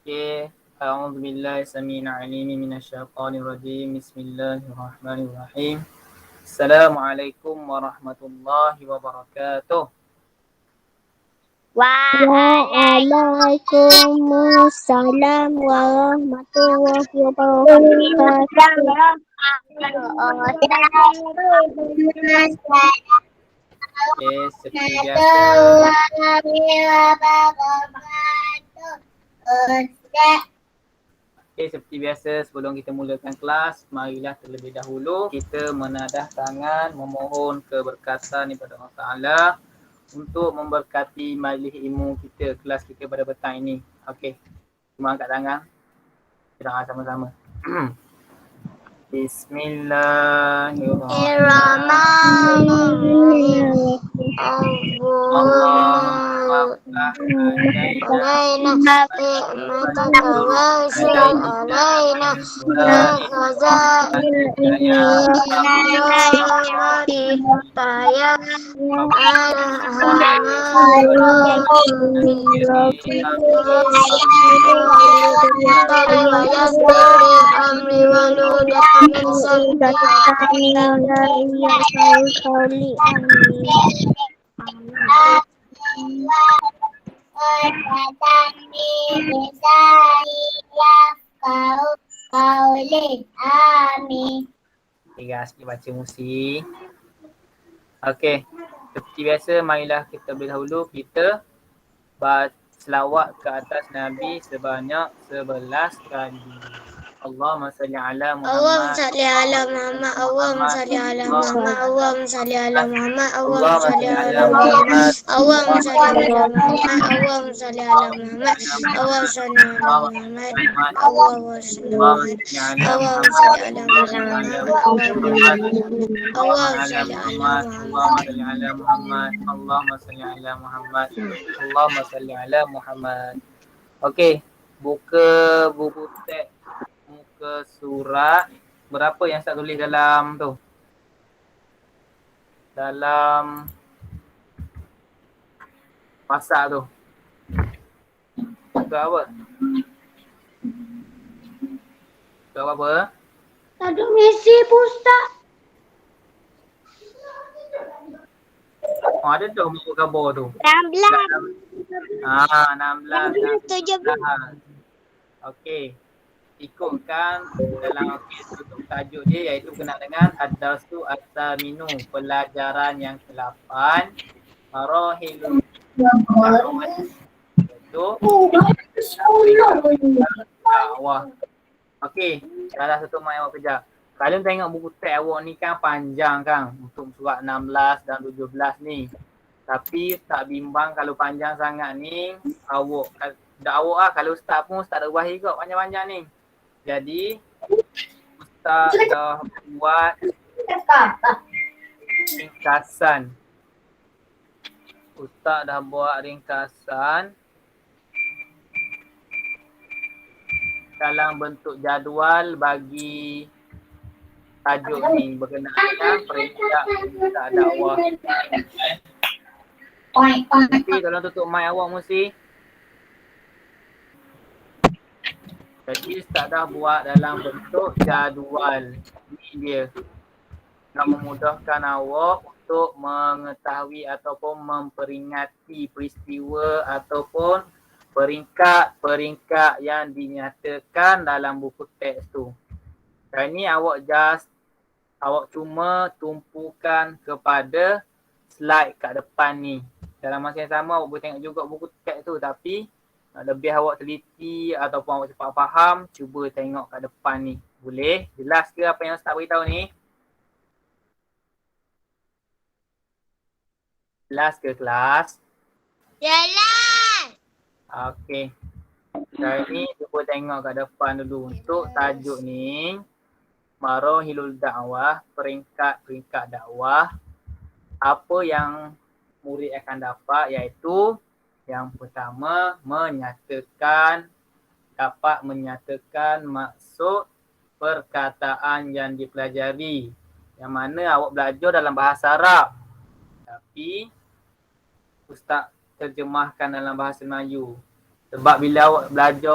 Okey. A'udzubillahi samii'il 'aliim minasyaitonir rajiim. Bismillahirrahmanirrahim. Assalamualaikum warahmatullahi wabarakatuh. Waalaikumsalam warahmatullahi wabarakatuh. Okey, seperti biasa. Okey, seperti biasa sebelum kita mulakan kelas, marilah terlebih dahulu kita menadah tangan memohon keberkatan daripada Allah Taala untuk memberkati majlis ilmu kita, kelas kita pada petang ini. Okey. Cuma angkat tangan. Kita doa sama-sama. Bismillahirrahmanirrahim. Allahumma Amin. Okay guys, kita baca musi. Okey, seperti biasa marilah kita berdahulu kita selawat ke atas Nabi sebanyak 11 kali. Allahumma salli ala Muhammad. Allahumma salli ala Muhammad. Allahumma salli ala Muhammad. Allahumma salli ala Muhammad. Allahumma salli ala Muhammad. Allahumma salli ala Muhammad. Allahumma salli ala Muhammad. Allahumma salli ala Muhammad. Allahumma salli ala Muhammad. Allahumma salli ala Muhammad. Allahumma salli ala Muhammad. Allahumma salli ala Muhammad. Allahumma salli ala Muhammad. Okey, buka buku teks muka surat berapa yang saya tulis dalam tu? Dalam masak tu. Buka apa? Buka apa? Ada misi Ustaz. Oh, ada tu buku gambar tu. 16. 16. 17. Okey. Ikutkan dalam tutup tajuk dia iaitu kena dengan Ad-Darsu At-Taminu, pelajaran yang ke-8 Marahilul Da'wah, iaitu dakwah. Okey, salah satu mak awak kejap. Kalian tengok buku teks awak ni kan panjang kan untuk surat 16 dan 17 ni. Tapi tak bimbang kalau panjang sangat ni, awak kalau ustaz pun ustaz dah wahai kot panjang-panjang ni. Jadi ustaz dah buat ringkasan. Ustaz dah buat ringkasan dalam bentuk jadual bagi tajuk ni berkenaan dengan peringkat dakwah. Tapi tolong tutup mic awak mesti. Jadi Ustaz dah buat dalam bentuk jadual. Ini dia. Nak memudahkan awak untuk mengetahui ataupun memperingati peristiwa ataupun peringkat-peringkat yang dinyatakan dalam buku teks tu. Kali ni awak cuma tumpukan kepada slide kat depan ni. Dalam masa yang sama awak boleh tengok juga buku teks tu, tapi lebih awak teliti ataupun awak cepat faham, cuba tengok kat depan ni. Boleh? Jelas ke apa yang Ustaz beritahu ni? Jelas ke kelas? Jelas. Okey. Sekarang ni cuba tengok kat depan dulu. Untuk tajuk ni, Marahilul Da'wah, peringkat-peringkat dakwah. Apa yang murid akan dapat iaitu yang pertama, dapat menyatakan maksud perkataan yang dipelajari. Yang mana awak belajar dalam bahasa Arab. Tapi Ustaz terjemahkan dalam bahasa Melayu. Sebab bila awak belajar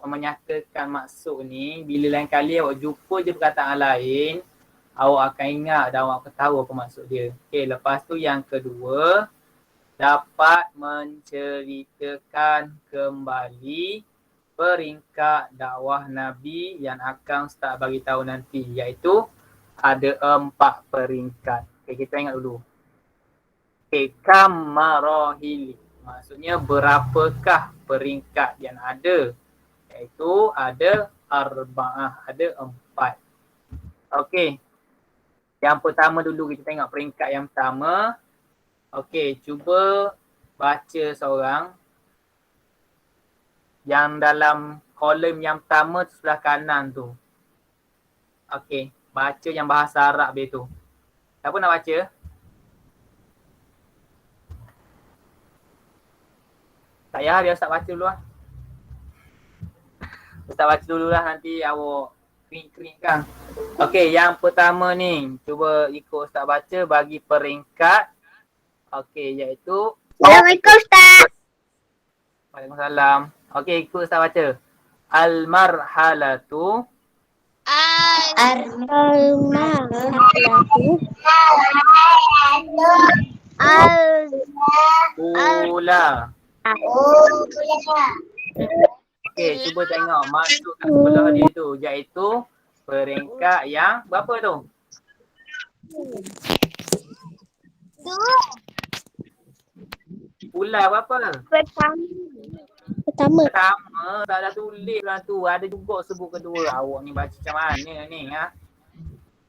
menyatakan maksud ni, bila lain kali awak jumpa je perkataan lain, awak akan ingat dan awak akan tahu apa maksud dia. Okey, lepas tu yang kedua, dapat menceritakan kembali peringkat dakwah Nabi yang akan Ustaz bagi tahu nanti, iaitu ada 4 peringkat. Okey, kita ingat dulu. Okey, kam marahili. Maksudnya berapakah peringkat yang ada? Iaitu ada arba'ah, ada 4. Okey. Yang pertama dulu kita tengok peringkat yang pertama. Okey, cuba baca seorang yang dalam kolom yang pertama tu sebelah kanan tu. Okey, baca yang bahasa Arab dia tu. Siapa nak baca? Tak payah, dia Ustaz baca dulu lah. Ustaz baca dulu lah, nanti awak kering-kering kan. Okey, yang pertama ni, cuba ikut Ustaz baca bagi peringkat. Okey, iaitu Assalamualaikum Ustaz. Waalaikumsalam. Okey, ikut Ustaz baca. Al-marhalatu ula. Okey, cuba tengok masuk kat sebelah dia tu, iaitu peringkat yang berapa tu? Ula berapa? Pertama. Tak ada tulis lah tu. Ada juga sebut kedua. Awak ni baca macam mana ni ha?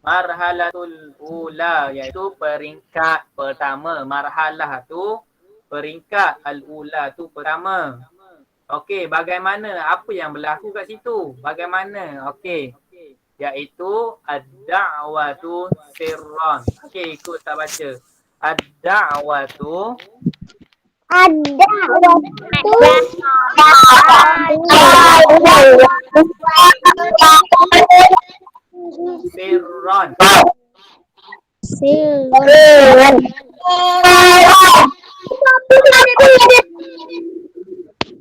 Marhalatul ula, iaitu peringkat pertama. Marhalah tu peringkat, al-ula tu pertama. Okey, bagaimana? Apa yang berlaku kat situ? Bagaimana? Okey. Iaitu ad-da'watu sirran. Okey, ikut tak baca. Ad-da'watu sirran.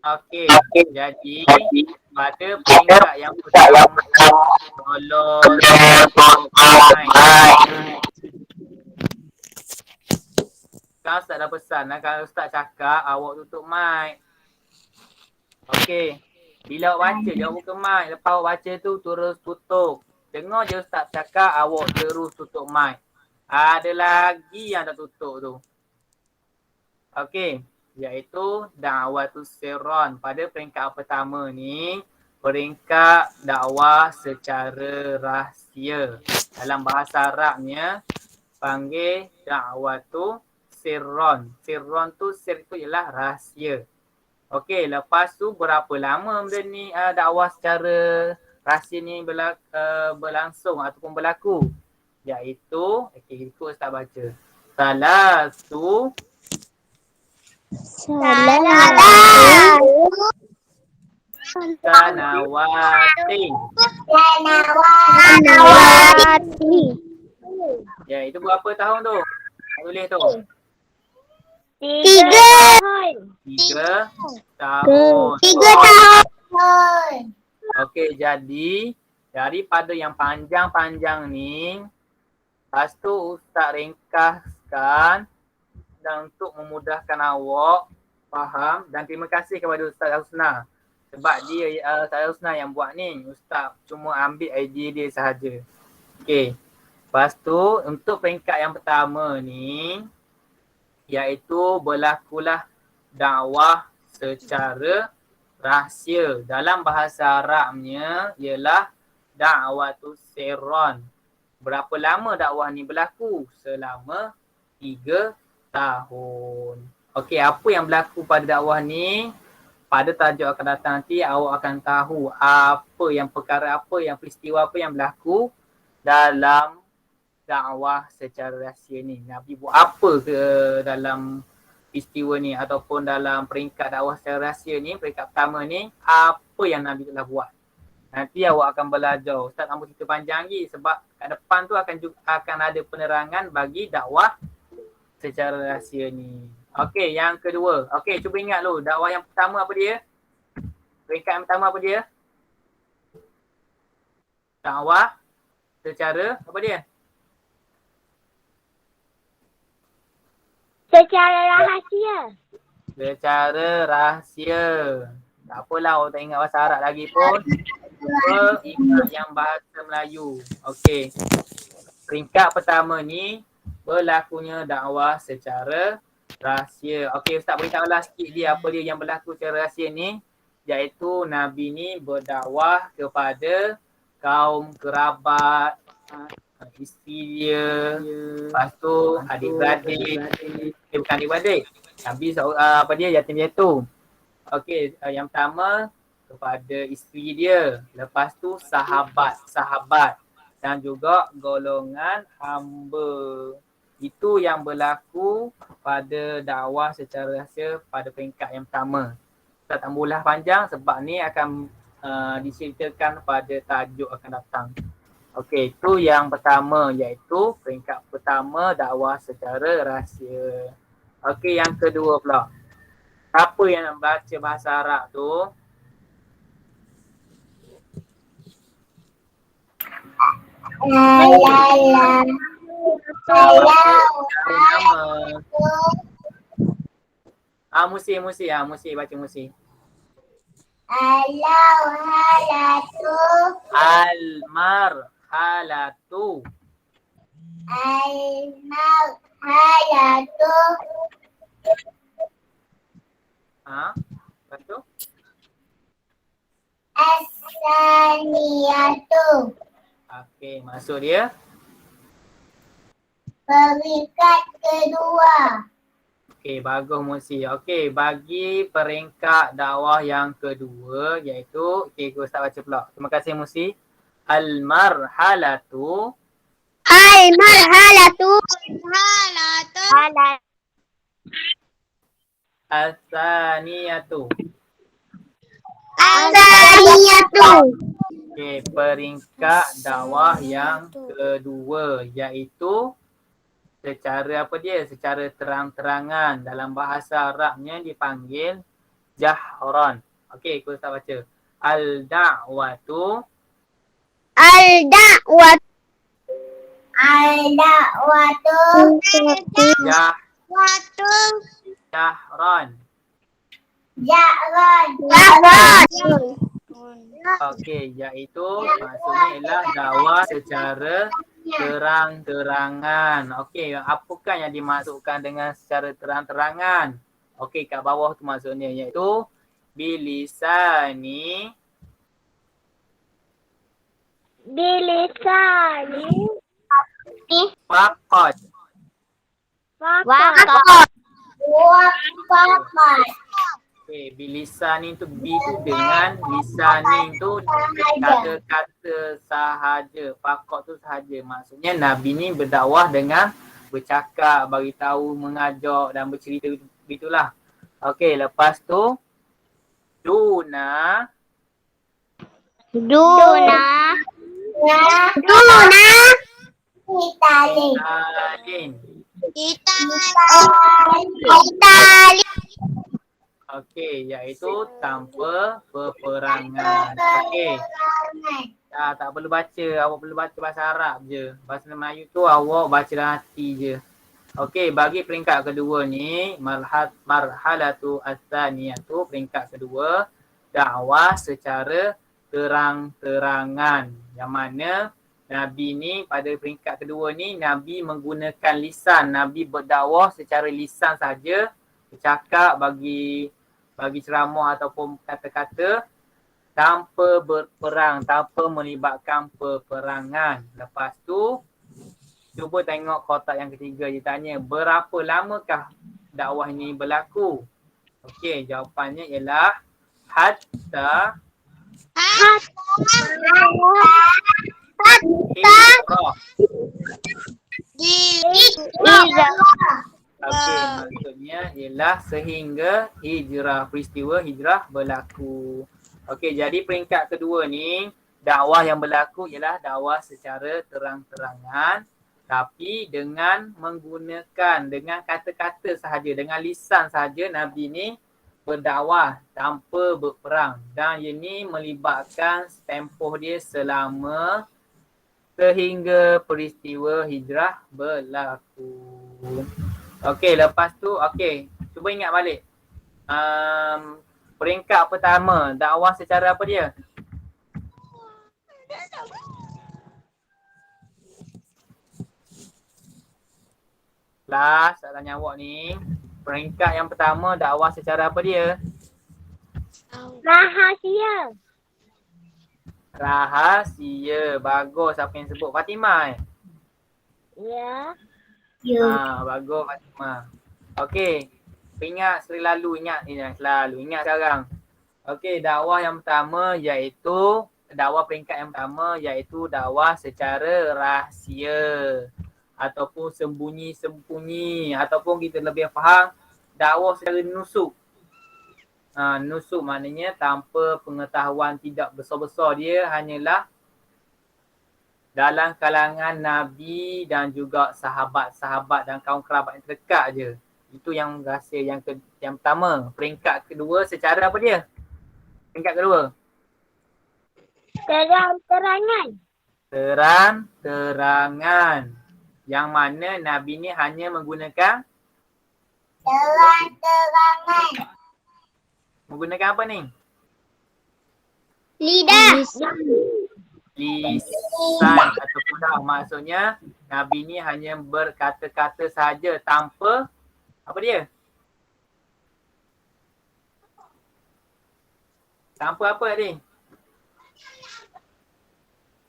Okey, jadi pada peringkat yang pertama, tolong kan Ustaz dah pesan lah, kalau Ustaz cakap awak tutup mic. Okey, bila awak baca je awak buka mic, lepas awak baca tu terus tutup. Dengar je Ustaz cakap, awak terus tutup mic. Ada lagi yang tak tutup tu. Okey, iaitu da'watus sirran. Pada peringkat pertama ni, peringkat dakwah secara rahsia. Dalam bahasa Arabnya panggil da'watu sirran. Sirran tu, sir tu ialah rahsia. Okey, lepas tu berapa lama benda ni dakwah secara rahsia ni berlangsung ataupun berlaku? Iaitu, okey, ikut Ustaz baca. Salasu sanawatin. Ya, itu berapa tahun tu? Tulis tu. 3 tahun. 3 tahun. Okey, jadi daripada yang panjang-panjang ni, lepas tu Ustaz ringkaskan dan untuk memudahkan awak faham, dan terima kasih kepada Ustaz Husna sebab dia Ustaz Husna yang buat ni. Ustaz cuma ambil idea dia sahaja. Okey. Lepas tu untuk peringkat yang pertama ni, iaitu berlakulah dakwah secara rahsia. Dalam bahasa Arabnya ialah da'watus sirran. Berapa lama dakwah ni berlaku? Selama 3 tahun. Okey, apa yang berlaku pada dakwah ni? Pada tajuk akan datang nanti awak akan tahu apa yang peristiwa apa yang berlaku dalam dakwah secara rahsia ni. Nabi buat apa ke dalam peristiwa ni ataupun dalam peringkat dakwah secara rahsia ni, peringkat pertama ni, apa yang Nabi telah buat. Nanti awak akan belajar. Ustaz tak cerita panjang lagi sebab kat depan tu akan ada penerangan bagi dakwah secara rahsia ni. Okey, yang kedua. Okey, cuba ingat dulu. Dakwah yang pertama apa dia? Peringkat yang pertama apa dia? Dakwah secara apa dia? Secara rahasia. Secara rahsia. Tak apalah, orang tak ingat bahasa Arab lagi pun. Cuba ingat yang bahasa Melayu. Okey. Peringkat pertama ni berlakunya dakwah secara rahsia. Okey, Ustaz beritahulah sikit dia apa dia yang berlaku secara rahsia ni. Iaitu Nabi ni berdakwah kepada kaum kerabat, isteri dia, lepas tu adik-beradik. Bukan adik-beradik. Nabi apa dia, yatim piatu. Okey, yang pertama kepada isteri dia. Lepas tu sahabat-sahabat dan juga golongan hamba. Itu yang berlaku pada dakwah secara rahsia pada peringkat yang pertama. Tak tambuhlah panjang sebab ni akan diceritakan pada tajuk akan datang. Okey, itu yang pertama iaitu peringkat pertama dakwah secara rahsia. Okey, yang kedua pula. Siapa yang nak baca bahasa Arab tu? Musi baca musi. Al-marhalatu. Lepas tu? As-saniyatu. Okey, maksud dia? Peringkat kedua. Okey, bagus Musi. Okey, bagi peringkat dakwah yang kedua iaitu, okey, Ustaz baca pula. Terima kasih Musi. Al-marhalatu. As-saniyatu. Okey, peringkat dakwah yang kedua iaitu secara apa dia? Secara terang-terangan. Dalam bahasa Arabnya dipanggil jahran. Okey, aku Ustaz baca. Al-da'watu. Jahran. Okey, iaitu maksudnya ialah dakwah secara terang-terangan. Okey, apakah yang dimaksudkan dengan secara terang-terangan? Okey, kat bawah tu maksudnya iaitu bilisani faqat. Okey, bilisani tu bi tu dengan lisani tu kata-kata sahaja. Faqat tu sahaja. Maksudnya Nabi ni berdakwah dengan bercakap, bagi tahu, mengajak dan bercerita begitulah. Okey, lepas tu Duna Okey, iaitu tanpa peperangan. Okey. Tak perlu baca, awak perlu baca bahasa Arab je. Bahasa Melayu tu awak baca dalam hati je. Okey, bagi peringkat kedua ni, marhalatu as-saniyatu, peringkat kedua, dakwah secara terang-terangan. Yang mana Nabi ni pada peringkat kedua ni, Nabi menggunakan lisan. Nabi berdakwah secara lisan saja, bercakap, bagi ceramah ataupun kata-kata tanpa berperang, tanpa melibatkan peperangan. Lepas tu, cuba tengok kotak yang ketiga. Dia tanya, berapa lamakah dakwah ini berlaku? Okey, jawapannya ialah hatta hijrah. Okey, maksudnya ialah sehingga hijrah, peristiwa hijrah berlaku. Okey, jadi peringkat kedua ni, dakwah yang berlaku ialah dakwah secara terang-terangan. Tapi dengan menggunakan, dengan kata-kata sahaja, dengan lisan sahaja Nabi ni berdakwah tanpa berperang. Dan ini melibatkan tempoh dia selama sehingga peristiwa hijrah berlaku. Okey, lepas tu, okey, cuba ingat balik. Peringkat pertama, dakwah secara apa dia? Kelas, tak tanya awak ni. Peringkat yang pertama, dakwah secara apa dia? Rahasia. Rahasia. Bagus, apa yang sebut Fatimah Ya. bagus Fatimah. Okey, ingat selalu ingat ni, selalu ingat sekarang. Okey, dakwah yang pertama iaitu, dakwah peringkat yang pertama iaitu dakwah secara rahsia. Ataupun sembunyi-sembunyi, ataupun kita lebih faham dakwah secara nusuk. Nusuk maknanya tanpa pengetahuan, tidak besar-besar, dia hanyalah dalam kalangan Nabi dan juga sahabat-sahabat dan kaum kerabat yang terdekat je. Itu yang rahsia yang pertama. Peringkat kedua secara apa dia? Peringkat kedua. Terang-terangan. Terang-terangan. Yang mana Nabi ni hanya menggunakan Terang-terangan. menggunakan apa ni? Lidah. Lisan ataupun dah. Maksudnya Nabi ni hanya berkata-kata saja tanpa apa dia? Tanpa apa ni?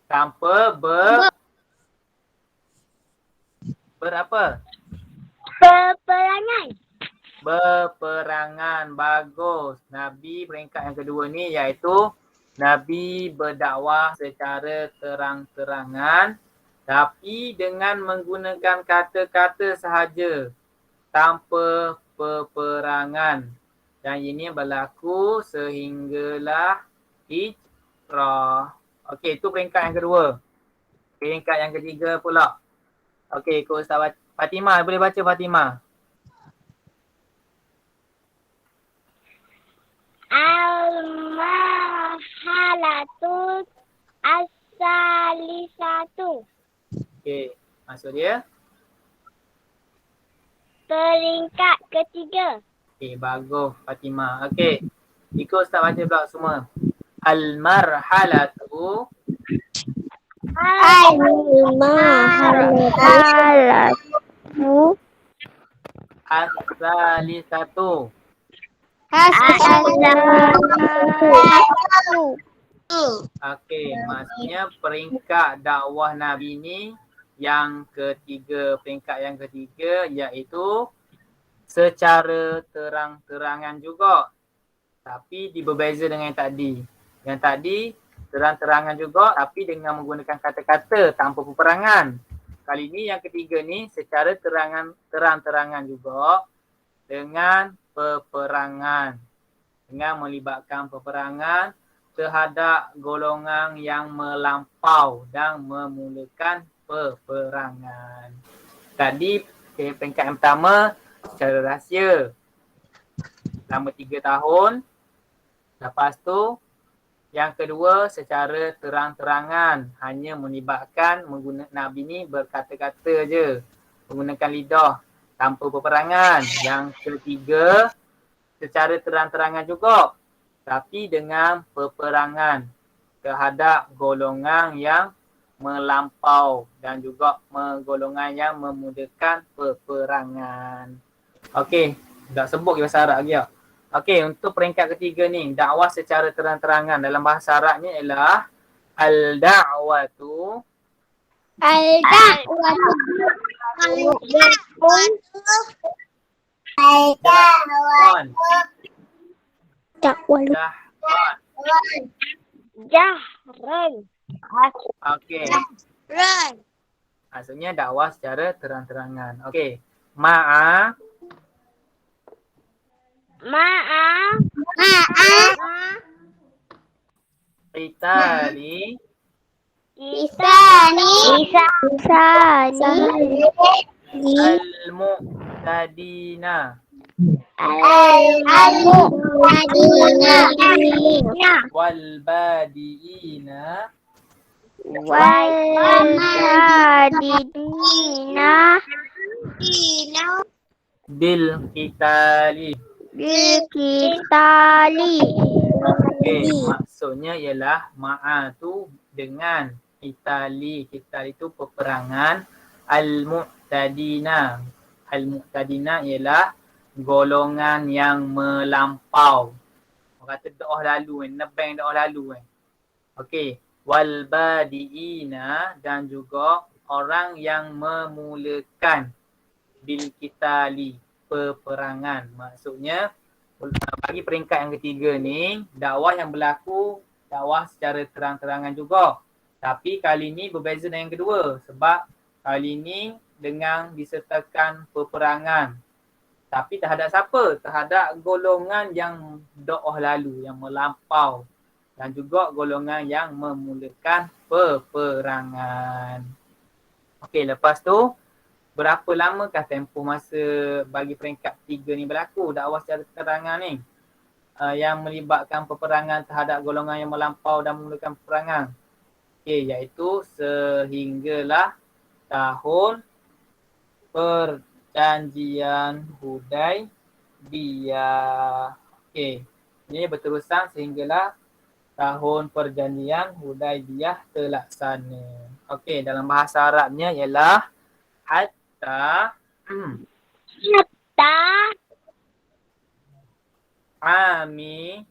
Tanpa berapa? Peperangan. Berperangan. Bagus. Nabi peringkat yang kedua ni iaitu Nabi berdakwah secara terang-terangan tapi dengan menggunakan kata-kata sahaja tanpa peperangan. Dan ini berlaku sehinggalah hijrah. Okey, itu peringkat yang kedua. Peringkat yang ketiga pula. Okey, ikut Ustaz Fatimah. Boleh baca Fatimah? Al-marhalatu as-salisatu. Okey, maksud dia? Peringkat ketiga. Okey, bagus Fatimah. Okey, ikut Ustaz baca pula semua. Al-marhalatu Al-marhalatu as-salisatu. Okey, maksudnya peringkat dakwah Nabi ni yang ketiga, peringkat yang ketiga iaitu secara terang-terangan juga. Tapi berbeza dengan yang tadi. Yang tadi terang-terangan juga tapi dengan menggunakan kata-kata tanpa peperangan. Kali ni yang ketiga ni secara terang-terangan juga dengan peperangan. Dengan melibatkan peperangan terhadap golongan yang melampau dan memulakan peperangan. Tadi peringkat yang pertama secara rahsia selama 3 tahun. Lepas tu yang kedua secara terang-terangan, hanya melibatkan Nabi ni berkata-kata je, menggunakan lidah tanpa peperangan. Yang ketiga secara terang-terangan juga tapi dengan peperangan terhadap golongan yang melampau dan juga golongan yang memudahkan peperangan. Okey, dah sebut bahasa Arab lagi tak? Okey, untuk peringkat ketiga ni, dakwah secara terang-terangan dalam bahasa Arabnya ialah al-da'watu. Jahran. Okey. Maksudnya dakwah secara terang-terangan. Okey. Qitali Isani. Al-mu'tadina. Al-Mu'tadina. Wal-badiina. Wal-Badidina. Bil-qitali. Bil-Qitali. Okey, maksudnya ialah ma'a tu dengan qitali. Qital itu peperangan. Al-mu'tadina. Al-mu'tadina ialah golongan yang melampau. Orang kata doa lalu kan, nebeng doa lalu kan. Okey, wal badiina, dan juga orang yang memulakan bil qitali, peperangan. Maksudnya bagi peringkat yang ketiga ni, dakwah yang berlaku dakwah secara terang-terangan juga. Tapi kali ni berbeza dengan yang kedua sebab kali ni dengan disertakan peperangan. Tapi terhadap siapa? Terhadap golongan yang doa lalu, yang melampau, dan juga golongan yang memulakan peperangan. Okey, lepas tu berapa lamakah tempoh masa bagi peringkat 3 ni berlaku dakwah secara terangan ni? Yang melibatkan peperangan terhadap golongan yang melampau dan memulakan peperangan. Okey, iaitu sehinggalah tahun perjanjian Hudaibiyah. Okey, ini berterusan sehinggalah tahun perjanjian Hudaibiyah terlaksana. Okey, dalam bahasa Arabnya ialah hatta ami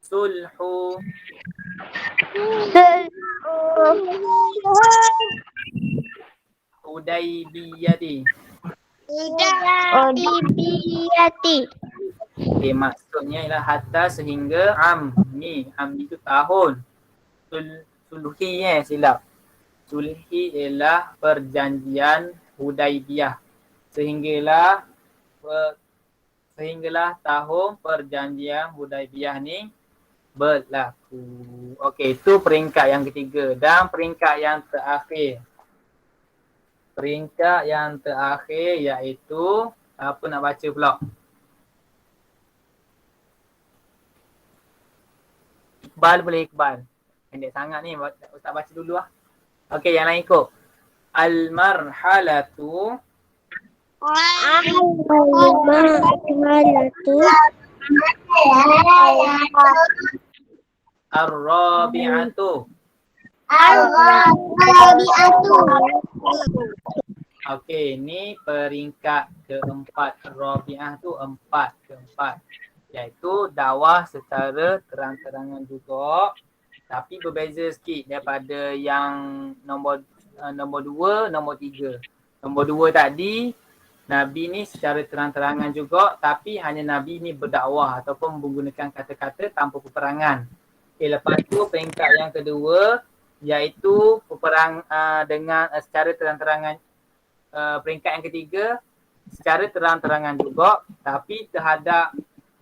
sulhu Hudaibiyati. Okey, maksudnya ialah hatta sehingga ami itu tahun. Sulhi silap. Sulhi ialah perjanjian Hudaibiyah. Sehinggalah tahun perjanjian Hudaibiyah ni berlaku. Okey, itu peringkat yang ketiga. Dan peringkat yang terakhir. Peringkat yang terakhir iaitu, apa nak baca pula? Iqbal boleh Iqbal. Pendek sangat ni, Ustaz baca dulu lah. Okey, yang lain ikut. Al-marhalatu ar-rabi'atu. Okey, ni peringkat keempat. Rabi'ah tu keempat. Iaitu dakwah secara terang-terangan juga. Tapi berbeza sikit daripada yang nombor 2, nombor 3. Nombor 2 tadi, Nabi ni secara terang-terangan juga, tapi hanya Nabi ni berdakwah ataupun menggunakan kata-kata tanpa peperangan. Okay, lepas tu peringkat yang kedua, iaitu peperang dengan secara terang-terangan. Peringkat yang ketiga, secara terang-terangan juga, tapi terhadap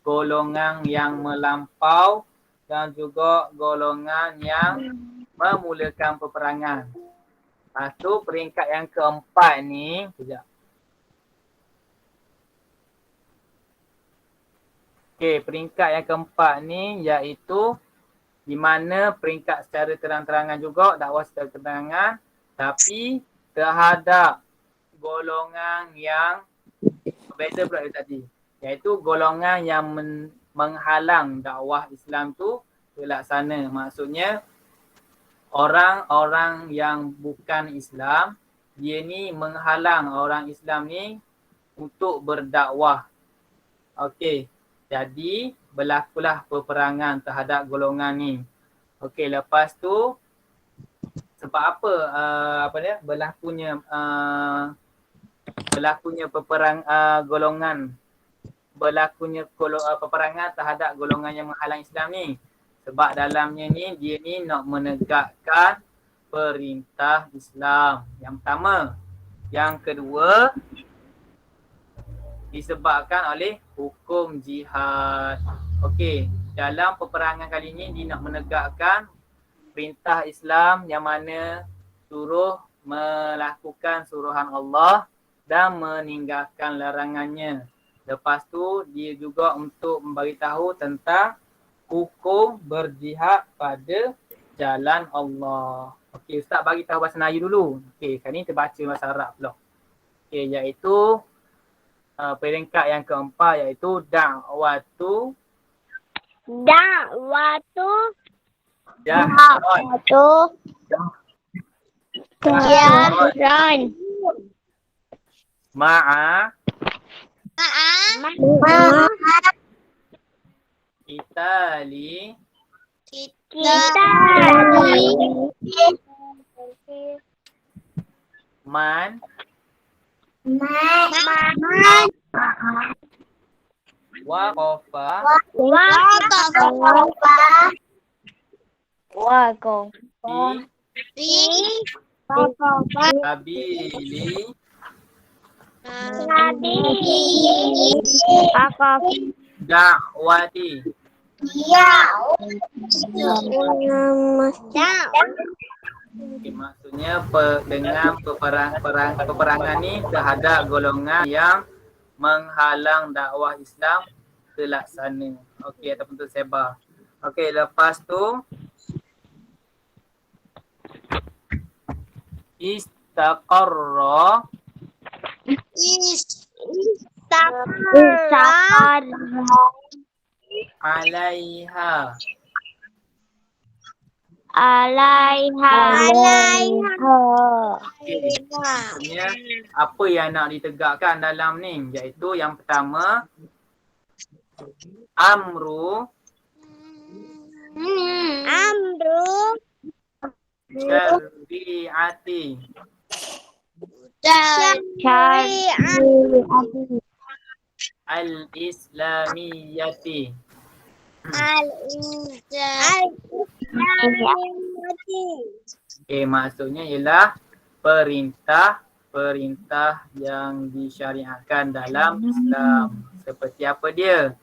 golongan yang melampau dan juga golongan yang memulakan peperangan. Lepas tu peringkat yang keempat ni, sekejap. Okey, peringkat yang keempat ni iaitu di mana peringkat secara terang-terangan juga, dakwah secara terangan, tapi terhadap golongan yang berbeza pula dari tadi. Iaitu golongan yang menghalang dakwah Islam tu terlaksana. Maksudnya orang-orang yang bukan Islam, dia ni menghalang orang Islam ni untuk berdakwah. Okey, jadi berlakulah peperangan terhadap golongan ni. Okey, lepas tu sebab apa berlakunya peperangan terhadap golongan yang menghalang Islam ni? Sebab dalamnya ni dia ni nak menegakkan perintah Islam. Yang pertama. Yang kedua, disebabkan oleh hukum jihad. Okey, dalam peperangan kali ini dia nak menegakkan perintah Islam yang mana suruh melakukan suruhan Allah dan meninggalkan larangannya. Lepas tu dia juga untuk memberitahu tentang hukum berjihad pada jalan Allah. Okey, Ustaz bagi tahu bahasa Melayu dulu. Okey, kali ni terbaca bahasa Arab pula. Okey, iaitu peringkat yang keempat iaitu da'watu Dakwatu jahron. Jahran. Ma'a Ma. qitali Kita. man waqafa Wako. fi sabili Nabi. Akaf. da'wati. Okay, maksudnya dengan peperangan ni terhadap golongan yang menghalang dakwah Islam terlaksana. Okey, ataupun tersebar. Okey, lepas tu istaqarra Sakar. alaiha. Alaiha. Okey, maksudnya apa yang nak ditegakkan dalam ni iaitu yang pertama amru Amru. syariati al-islamiyati. Okey, maksudnya ialah perintah yang disyariatkan dalam Islam. Seperti apa dia?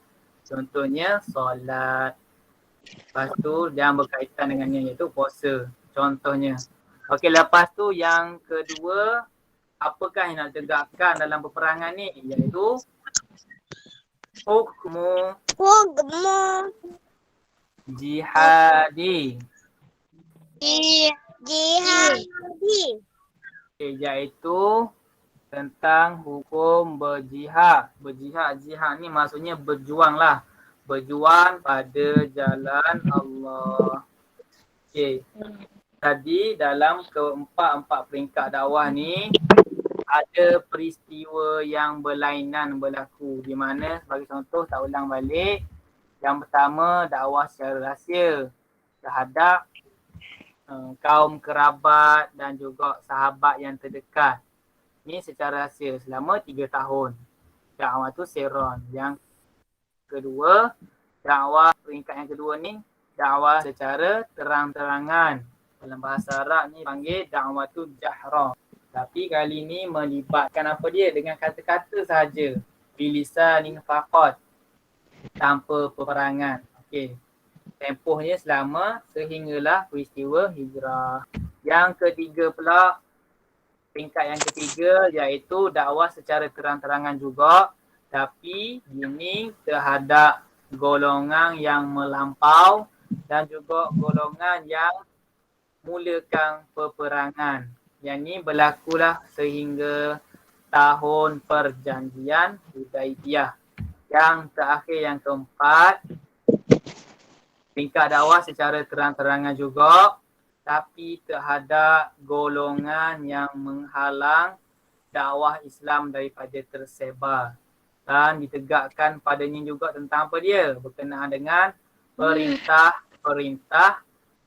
Contohnya solat. Lepas tu yang berkaitan dengannya iaitu puasa. Contohnya. Okey, lepas tu yang kedua, apakah yang nak tegakkan dalam peperangan ni? Iaitu hukmu jihadi. Okay, iaitu tentang hukum berjihad. Jihad ni maksudnya berjuang lah. Berjuang pada jalan Allah. Okay. Tadi dalam keempat peringkat dakwah ni ada peristiwa yang berlainan berlaku di mana sebagai contoh tak ulang balik. Yang pertama dakwah secara rahsia terhadap kaum kerabat dan juga sahabat yang terdekat. Ini secara rahsia selama 3 tahun. Dakwah tu sirron. Yang kedua, dakwah peringkat yang kedua ni dakwah secara terang-terangan. Dalam bahasa Arab ni panggil dakwah tu jahra. Tapi kali ni melibatkan apa dia? Dengan kata-kata sahaja. Bilisanin faqat. Tanpa peperangan. Okey. Tempohnya selama sehinggalah peristiwa hijrah. Yang ketiga pula, peringkat yang ketiga iaitu dakwah secara terang-terangan juga. Tapi ini terhadap golongan yang melampau dan juga golongan yang mulakan peperangan. Yang ni berlakulah sehingga tahun perjanjian Hudaibiyah. Yang terakhir yang keempat, peringkat dakwah secara terang-terangan juga tapi terhadap golongan yang menghalang dakwah Islam daripada tersebar. Dan ditegakkan padanya juga tentang apa dia? Berkenaan dengan perintah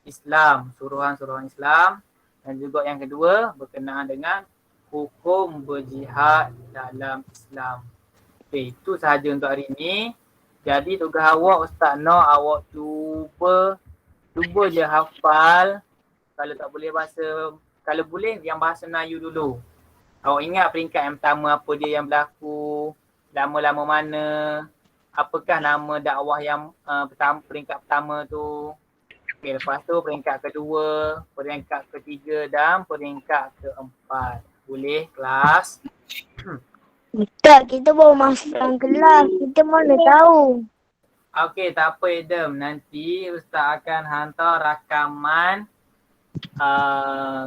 Islam, suruhan-suruhan Islam. Dan juga yang kedua berkenaan dengan hukum berjihad dalam Islam. Okay, itu sahaja untuk hari ini. Jadi tugas awak Ustaz nak awak cuba je hafal. Kalau tak boleh kalau boleh yang bahasa Melayu dulu. Awak ingat peringkat yang pertama apa dia yang berlaku, lama-lama mana, apakah nama dakwah yang peringkat pertama tu. Okay, lepas tu peringkat kedua, peringkat ketiga dan peringkat keempat. Boleh kelas? Ustaz, kita baru masuk dalam kelas. Kita mana tahu. Okey, tak apa Adam. Nanti Ustaz akan hantar rakaman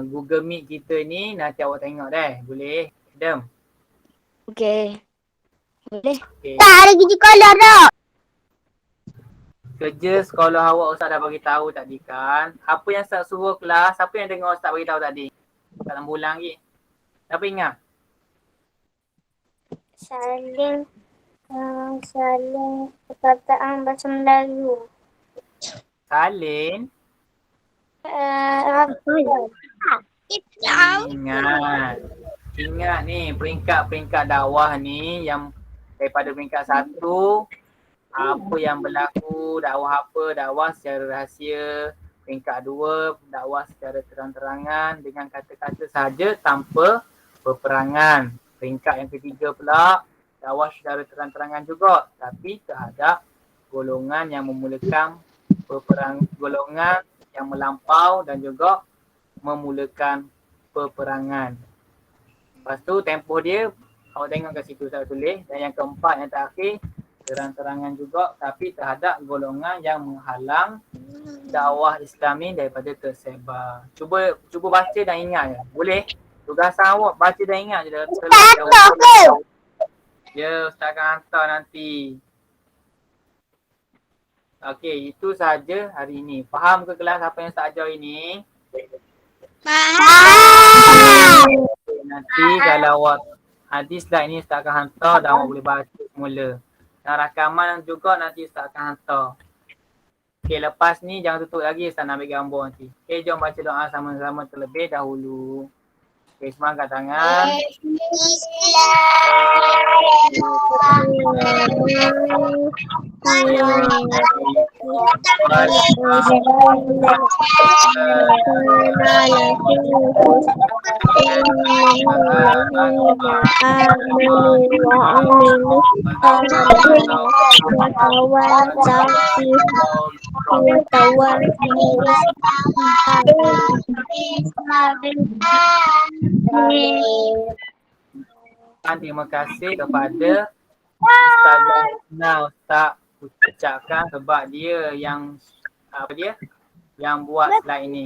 Google Meet kita ni. Nanti awak tengok deh. Boleh? Adam? Okey. Boleh? Okay. Tak ada gigi kolor tak? Kerja sekolah awak Ustaz dah bagi tahu tadi kan. Apa yang Ustaz suruh kelas? Apa yang dengar Ustaz bagi tahu tadi? Tak nak ulang lagi. Siapa ingat? Saling perkataan bahasa Melayu. Salin. Ingat ni peringkat-peringkat dakwah ni yang daripada peringkat 1 apa yang berlaku, dakwah secara rahsia. Peringkat 2 dakwah secara terang-terangan dengan kata-kata sahaja tanpa peperangan. Peringkat yang ketiga pula dakwah secara terang-terangan juga tapi terhadap golongan yang memulakan golongan yang melampau dan juga memulakan peperangan. Lepas tu tempoh dia awak tengok kat situ saya tulis. Dan yang keempat yang terakhir terang-terangan juga tapi terhadap golongan yang menghalang dakwah Islam ni daripada tersebar. Cuba baca dan ingat je. Boleh? Tugasan awak baca dan ingat je. Ya, Ustaz akan hantar nanti. Okey, itu sahaja hari ini. Faham ke kelas apa yang Ustaz ajar ini? Faham. Nanti kalau awak hadis slide ni Ustaz akan hantar dan awak boleh baca semula. Dan rakaman juga nanti Ustaz akan hantar. Okey, lepas ni jangan tutup lagi Ustaz nak ambil gambar nanti. Okey, jom baca doa sama-sama terlebih dahulu. Okey, semua angkat tangan. Terima kasih kepada Ustazah Husna Ustaz ucapkan sebab dia yang yang buat slide ini.